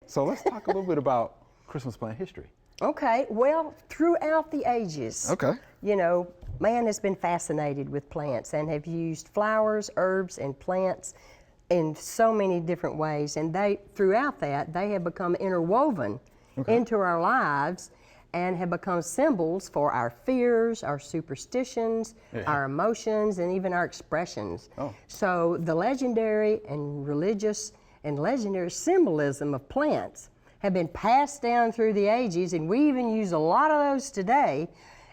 So let's talk a little bit about Christmas plant history. Okay, well, throughout the ages, Okay. you know, man has been fascinated with plants and have used flowers, herbs, and plants in so many different ways. And throughout that, they have become interwoven into our lives and have become symbols for our fears, our superstitions, our emotions, and even our expressions. So the legendary and religious and legendary symbolism of plants have been passed down through the ages, and we even use a lot of those today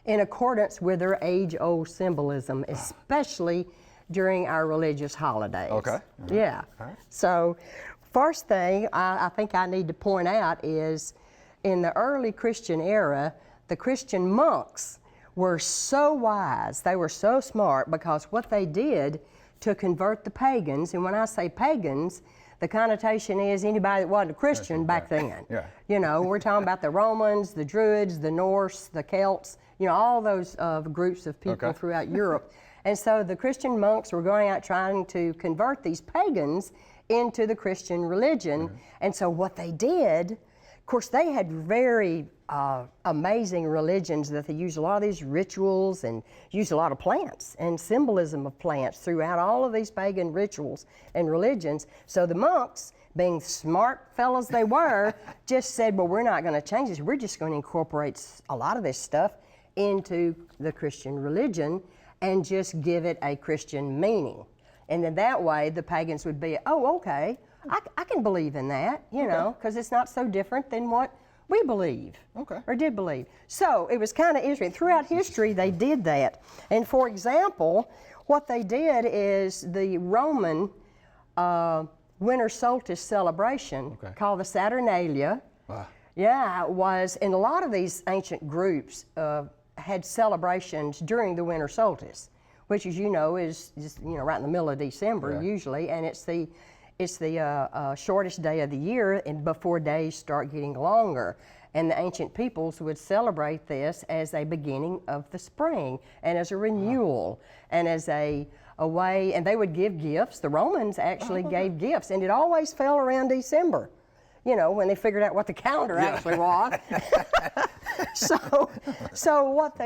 in accordance with their age-old symbolism, especially during our religious holidays. Okay. Yeah. So first thing I think I need to point out is in the early Christian era, the Christian monks were so wise, they were so smart, because what they did to convert the pagans, and when I say pagans, the connotation is anybody that wasn't a Christian back then. You know, we're talking about the Romans, the Druids, the Norse, the Celts, you know, all those groups of people throughout Europe. And so the Christian monks were going out trying to convert these pagans into the Christian religion. And so what they did, of course, they had very amazing religions that they used a lot of these rituals and used a lot of plants and symbolism of plants throughout all of these pagan rituals and religions. So the monks, being smart fellows they were, just said, well, we're not going to change this. We're just going to incorporate a lot of this stuff into the Christian religion and just give it a Christian meaning. And then that way the pagans would be, oh, okay, I can believe in that, you know, because it's not so different than what we believe or did believe. So it was kind of interesting. Throughout history, they did that. And for example, what they did is the Roman winter solstice celebration called the Saturnalia. Yeah, it was, and a lot of these ancient groups had celebrations during the winter solstice, which, as you know, is just, you know, right in the middle of December usually, and it's the shortest day of the year, and before days start getting longer. And the ancient peoples would celebrate this as a beginning of the spring and as a renewal and as a way, and they would give gifts. The Romans actually gave gifts, and it always fell around December, you know, when they figured out what the calendar actually was. So what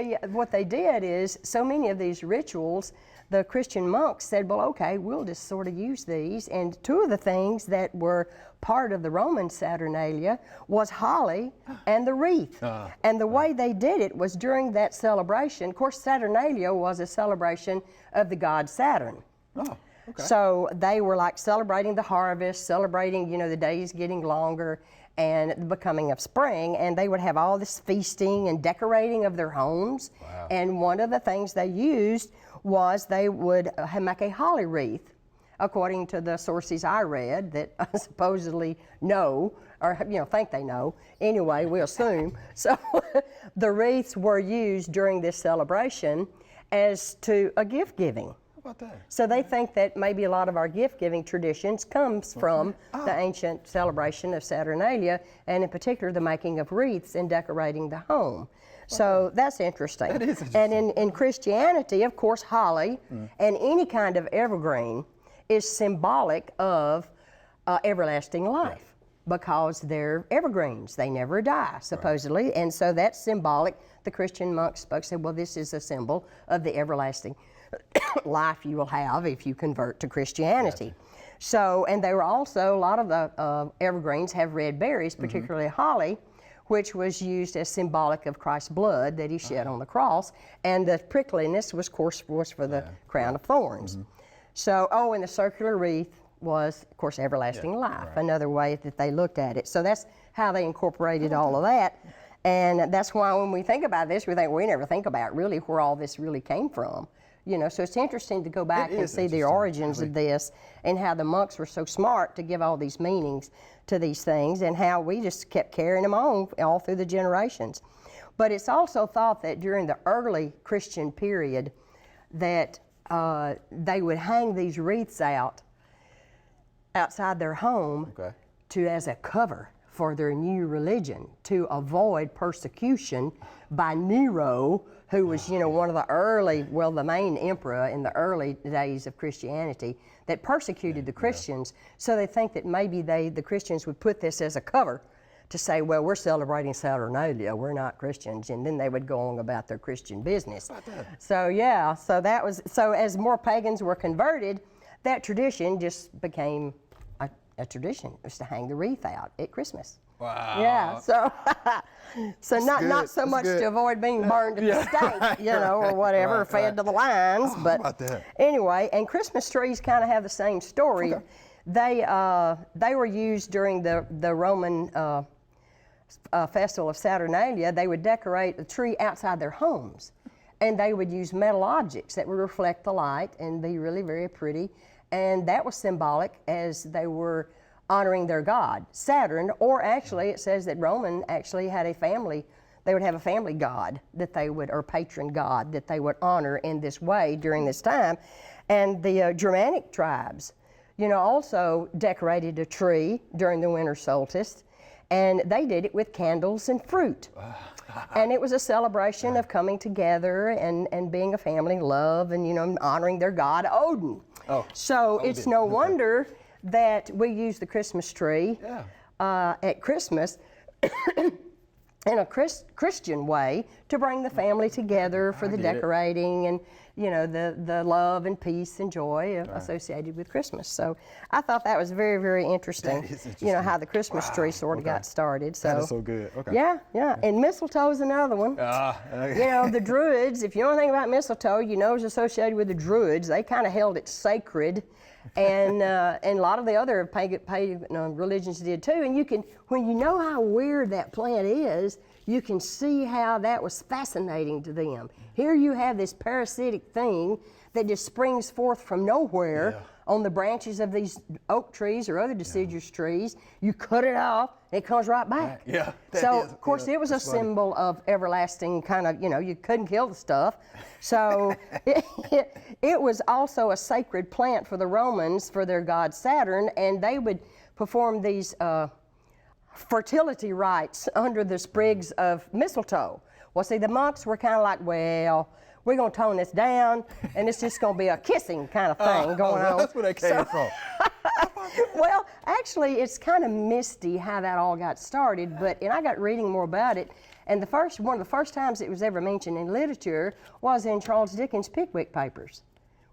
they did is, so many of these rituals, the Christian monks said, well, okay, we'll just sort of use these. And two of the things that were part of the Roman Saturnalia was holly and the wreath. And the way they did it was during that celebration. Of course, Saturnalia was a celebration of the god Saturn. So they were like celebrating the harvest, celebrating, you know, the days getting longer and the becoming of spring, and they would have all this feasting and decorating of their homes. And one of the things they used was they would make a holly wreath, according to the sources I read that I supposedly know, or, you know, think they know. Anyway, we assume. So the wreaths were used during this celebration as to a gift giving. So they think that maybe a lot of our gift-giving traditions comes from the ancient celebration of Saturnalia, and in particular the making of wreaths and decorating the home. So that's interesting. That is interesting. And in Christianity, of course, holly and any kind of evergreen is symbolic of everlasting life because they're evergreens. They never die, supposedly. And so that's symbolic. The Christian monks said, well, this is a symbol of the everlasting life you will have if you convert to Christianity. So, and they were also, a lot of the evergreens have red berries, particularly holly, which was used as symbolic of Christ's blood that he shed on the cross, and the prickliness was, of course, for the crown of thorns. So, and the circular wreath was, of course, everlasting life, another way that they looked at it. So that's how they incorporated all of that. And that's why when we think about this, we think, we never think about really where all this really came from. You know, so it's interesting to go back and see the origins of this and how the monks were so smart to give all these meanings to these things and how we just kept carrying them on all through the generations. But it's also thought that during the early Christian period that they would hang these wreaths outside their home as a cover for their new religion to avoid persecution by Nero, who was, one of the early, the main emperor in the early days of Christianity that persecuted the Christians. So they think that maybe the Christians would put this as a cover to say, well, we're celebrating Saturnalia, we're not Christians, and then they would go on about their Christian business. So so as more pagans were converted, that tradition just became a tradition. It was to hang the wreath out at Christmas. Wow. Yeah, so not so much to avoid being burned at the stake, or whatever, fed to the lions. How But about that? anyway, and Christmas trees kind of have the same story. Okay. They were used during the Roman festival of Saturnalia. They would decorate the tree outside their homes, and they would use metal objects that would reflect the light and be really very pretty. And that was symbolic as they were honoring their god, Saturn, or actually it says that Roman actually had a family, they would have a family god that they would, or patron god that they would honor in this way during this time. And the Germanic tribes, also decorated a tree during the winter solstice, and they did it with candles and fruit. And it was a celebration of coming together and being a family, love, and honoring their god Odin. So it's no wonder that we use the Christmas tree at Christmas in a Christian way to bring the family together for the decorating and the love and peace and joy associated with Christmas. So I thought that was very, very interesting. That is interesting. How the Christmas tree sort of got started. So That is so good. Okay. Yeah. And mistletoe is another one. The Druids, if you know anything about mistletoe, it's associated with the Druids. They kind of held it sacred. And a lot of the other pagan religions did too. And when you know how weird that plant is, you can see how that was fascinating to them. Here you have this parasitic thing that just springs forth from nowhere on the branches of these oak trees or other deciduous trees. You cut it off, and it comes right back. So, of course, it was a symbol of everlasting kind of, you couldn't kill the stuff. So it was also a sacred plant for the Romans, for their god Saturn, and they would perform these fertility rites under the sprigs of mistletoe. Well, see, the monks were kind of like, well, we're going to tone this down, and it's just going to be a kissing kind of thing going on. That's where that came from. Well, actually, it's kind of misty how that all got started, and I got reading more about it, and one of the first times it was ever mentioned in literature was in Charles Dickens' Pickwick Papers,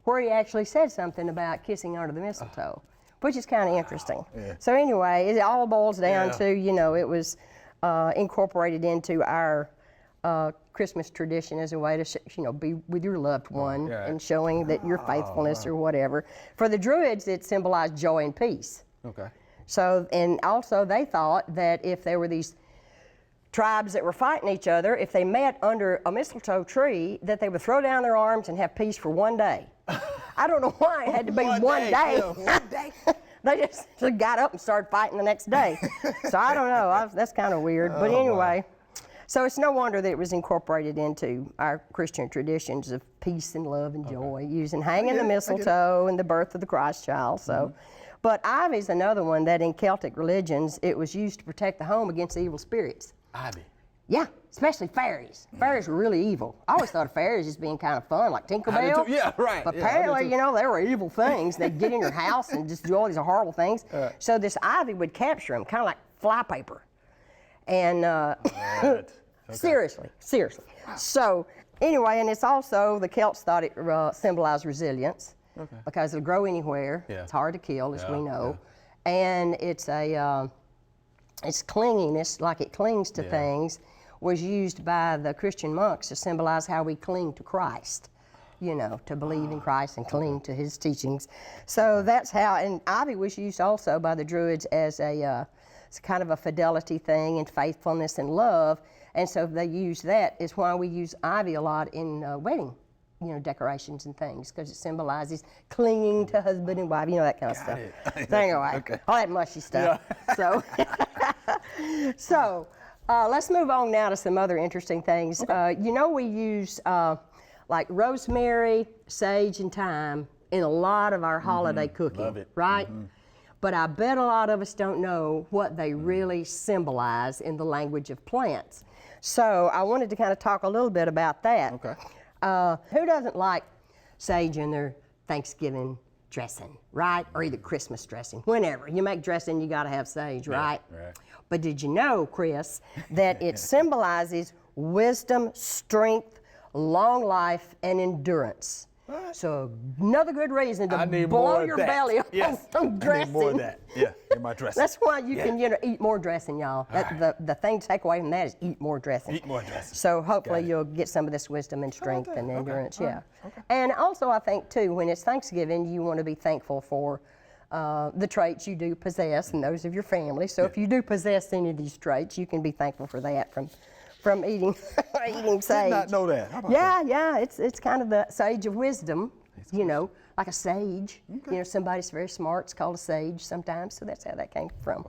where he actually said something about kissing under the mistletoe, which is kind of interesting. So anyway, it all boils down to, it was incorporated into our Christmas tradition as a way to, be with your loved one and showing that your faithfulness or whatever. For the Druids, it symbolized joy and peace. Okay. So, and also they thought that if there were these tribes that were fighting each other, if they met under a mistletoe tree, that they would throw down their arms and have peace for one day. I don't know why it had to be one day. Yeah, one day. They just got up and started fighting the next day. So I don't know. That's kind of weird. But anyway. Wow. So it's no wonder that it was incorporated into our Christian traditions of peace and love and joy, hanging the mistletoe and the birth of the Christ child. So, but ivy's another one that in Celtic religions it was used to protect the home against evil spirits. Ivy. Yeah, especially fairies. Fairies were really evil. I always thought of fairies as being kind of fun, like Tinkerbell. Yeah, right. But apparently, they were evil things. They'd get in your house and just do all these horrible things. So this ivy would capture them, kind of like flypaper. And seriously. Wow. So anyway, and it's also, the Celts thought it symbolized resilience because it'll grow anywhere. It's hard to kill, as we know. And it's its clinginess, like it clings to things, was used by the Christian monks to symbolize how we cling to Christ. To believe in Christ and cling to his teachings. So that's how, and ivy was used also by the Druids as it's kind of a fidelity thing and faithfulness and love. And so they use that. Is why we use ivy a lot in wedding, decorations and things, because it symbolizes clinging to husband and wife, that kind of stuff. So anyway, all that mushy stuff. So, let's move on now to some other interesting things. We use like rosemary, sage, and thyme in a lot of our holiday cooking, Love it. right? but I bet a lot of us don't know what they really symbolize in the language of plants. So I wanted to kind of talk a little bit about that. Okay. Who doesn't like sage in their Thanksgiving dressing, right? Or either Christmas dressing, whenever. You make dressing, you gotta have sage, right? Right. But did you know, Chris, that it symbolizes wisdom, strength, long life, and endurance? What? So another good reason to I need blow more of your that. belly up Yes. on some dressing. I need more of that. Yeah, in my dressing. That's why you can, eat more dressing, y'all. Right. The thing to take away from that is eat more dressing. Eat more dressing. So hopefully Got it. you'll get some of this wisdom and strength that? and Okay. endurance, All yeah. right. Okay. And also I think too, when it's Thanksgiving, you want to be thankful for the traits you do possess and those of your family. So if you do possess any of these traits, you can be thankful for that from eating eating sage. Did not know that. How about Yeah, it's kind of the sage of wisdom, like a sage. Somebody's very smart, it's called a sage sometimes, so that's how that came from.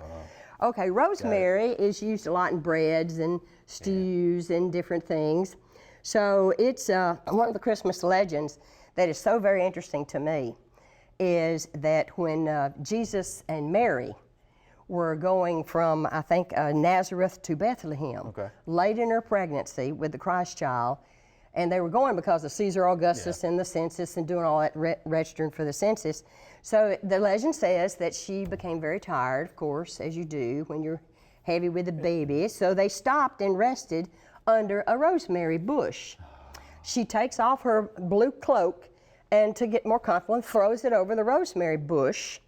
Okay, rosemary is used a lot in breads and stews and different things. So it's one of the Christmas legends that is so very interesting to me is that when Jesus and Mary were going from, I think, Nazareth to Bethlehem, late in her pregnancy with the Christ child, and they were going because of Caesar Augustus and the census and doing all that registering for the census. So the legend says that she became very tired, of course, as you do when you're heavy with a baby. So they stopped and rested under a rosemary bush. She takes off her blue cloak and to get more comfortable, throws it over the rosemary bush.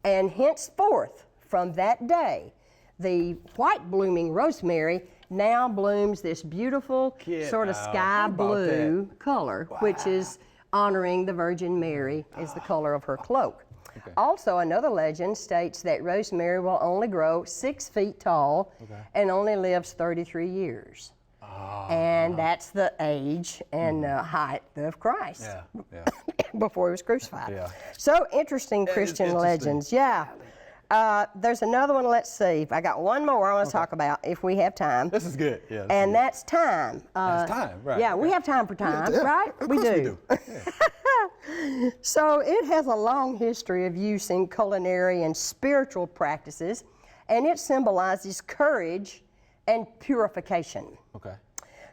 And henceforth, from that day, the white blooming rosemary now blooms this beautiful sort of sky blue color, which is honoring the Virgin Mary as the color of her cloak. Also, another legend states that rosemary will only grow 6 feet tall and only lives 33 years. And that's the age and height of Christ before he was crucified. So interesting Christian legends. There's another one, let's see. I got one more I want to talk about if we have time. This is good. Yeah. And that's thyme. That's thyme, right. Yeah, we have time for thyme, right? Of course we do. So it has a long history of use in culinary and spiritual practices, and it symbolizes courage and purification. Okay.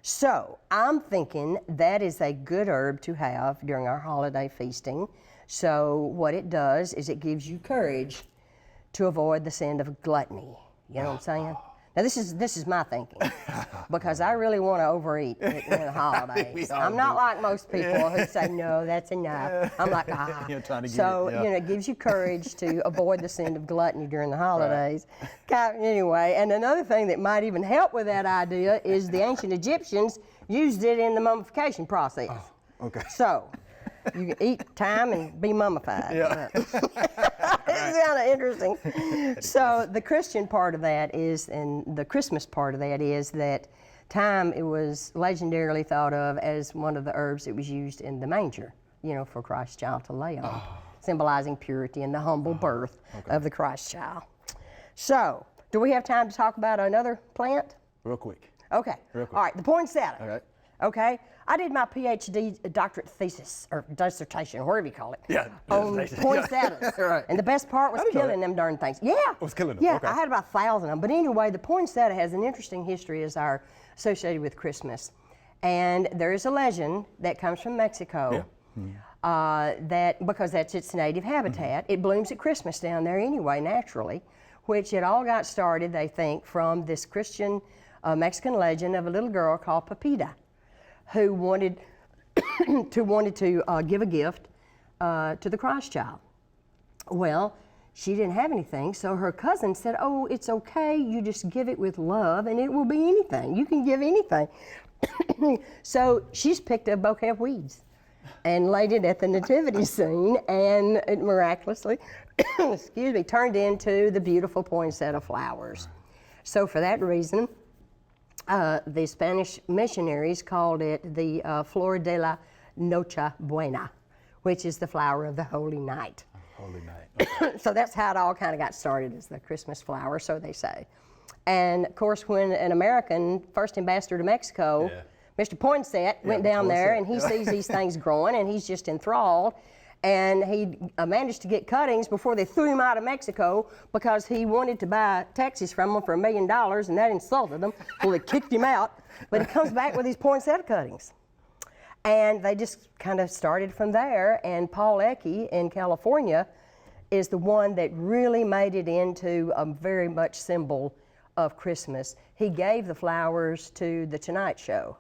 So I'm thinking that is a good herb to have during our holiday feasting. So what it does is it gives you courage to avoid the sin of gluttony. You know what I'm saying? Now this is my thinking, because I really want to overeat in the holidays. I'm not like most people who say, no, that's enough. I'm like, You're trying to get so, it, it gives you courage to avoid the sin of gluttony during the holidays. Anyway, and another thing that might even help with that idea is the ancient Egyptians used it in the mummification process. Okay. So, you can eat thyme and be mummified. Yeah. It's kind of interesting. So the Christian part of that is, and the Christmas part of that is that thyme, it was legendarily thought of as one of the herbs that was used in the manger, for Christ's child to lay on, symbolizing purity and the humble birth of the Christ child. So, do we have time to talk about another plant? Real quick. Okay. Real quick. All right, the poinsettia. All right. Okay, I did my PhD doctorate thesis, or dissertation, or whatever you call it, on dissertation. poinsettias. Right. And the best part was killing them darn things. Yeah. It was killing them, Yeah, okay. I had about 1,000 of them. But anyway, the poinsettia has an interesting history associated with Christmas. And there is a legend that comes from Mexico that, because that's its native habitat, it blooms at Christmas down there anyway, naturally, which it all got started, they think, from this Christian Mexican legend of a little girl called Pepita, who wanted to give a gift to the Christ child. Well, she didn't have anything, so her cousin said, oh, it's okay, you just give it with love and it will be anything. You can give anything. So she's picked a bouquet of weeds and laid it at the nativity scene, and it miraculously, turned into the beautiful poinsettia flowers. So for that reason, the Spanish missionaries called it the Flor de la Noche Buena, which is the flower of the Holy Night. Holy Night. Okay. So that's how it all kind of got started, as the Christmas flower, so they say. And of course, when an American, first ambassador to Mexico, Mr. Poinsett, went down there and he sees these things growing and he's just enthralled. and he managed to get cuttings before they threw him out of Mexico because he wanted to buy Texas from them for $1 million, and that insulted them, so they kicked him out. But he comes back with these poinsettia cuttings. And they just kind of started from there, and Paul Ecke in California is the one that really made it into a very much symbol of Christmas. He gave the flowers to The Tonight Show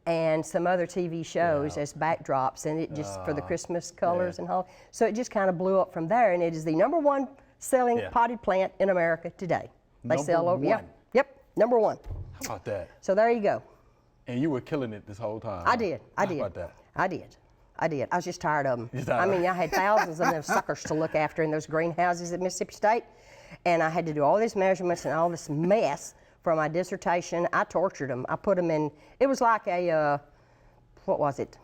and some other TV shows as backdrops, and it just for the Christmas colors and all. So it just kind of blew up from there, and it is the #1 selling potted plant in America today. They sell over, yep, #1. How about that? So there you go. And you were killing it this whole time. I did. How about that? I did. I was just tired of them. I mean, I had thousands of them suckers to look after in those greenhouses at Mississippi State, and I had to do all these measurements and all this mess for my dissertation. I tortured them. I put them in, it was like a, what was it?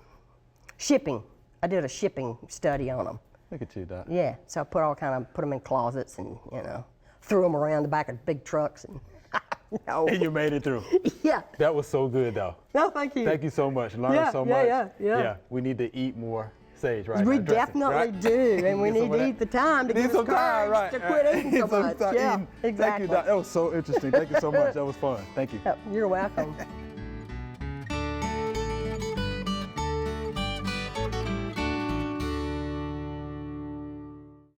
Shipping. I did a shipping study on them. Look at you, Doc. Yeah, so I put them in closets and, you know, threw them around the back of big trucks and, And you made it through. Yeah. That was so good, though. No, thank you. Thank you so much. Learned so much. Yeah. We need to eat more sage, right? We Not dressing, definitely right? do, and we need to eat the time to give us courage to quit eating so much. Yeah, exactly. Thank you, Doc. That was so interesting. Thank you so much. That was fun. Thank you. You're welcome.